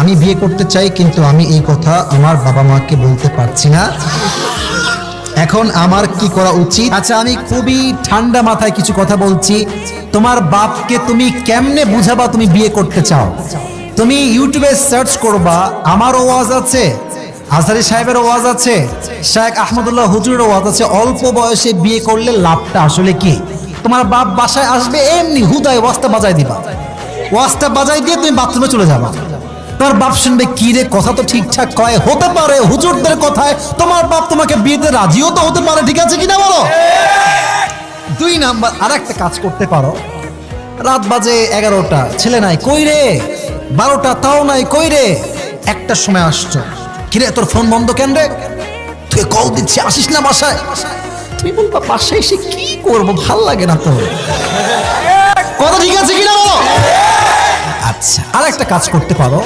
আমি বিয়ে করতে চাই, কিন্তু আমি এই কথা আমার বাবা মাকে বলতে পারছি না। এখন আমার কি করা উচিত? আচ্ছা, আমি খুবই ঠান্ডা মাথায় কিছু কথা বলছি। তোমার বাপকে তুমি কেমনে বুঝাবা তুমি বিয়ে করতে চাও? তুমি ইউটিউবে সার্চ করবা, আমার ওয়াজ আছে, আজহারী সাহেবের ওয়াজ আছে, শেখ আহমদুল্লাহ হুজুরের ওয়াজ আছে, অল্প বয়সে বিয়ে করলে লাভটা আসলে কি। তোমার বাপ বাসায় আসবে, এমনি হুদায় ওয়াজটা বাজাই দিবা, ওয়াজটা বাজাই দিয়ে তুমি বাথরুমে চলে যাবা। তোমার বাপ শুনবে, কি রে, কথা তো ঠিকঠাক কয়, হতে পারে হুজুরদের কথায় তোমার বাপ তোমাকে বিয়েতে রাজিও তো হতে পারে, ঠিক আছে কিনা বলো? 2 নাম্বার, আর একটা কাজ করতে পারো। রাত বাজে 11টা, ছেলে নাই, কই রে? 12টা, তাও নাই, কই রে? 1টার সময় আসছো, কিরে তোর ফোন বন্ধ কেন রে? তুই কল দিচ্ছি, আসিস না বাসায়? তুমি বলবা, বাসায় এসে কি করবো, ভাল লাগে না তো। কথা ঠিক আছে কিনা বলো? আচ্ছা, আর একটা কাজ করতে পারো।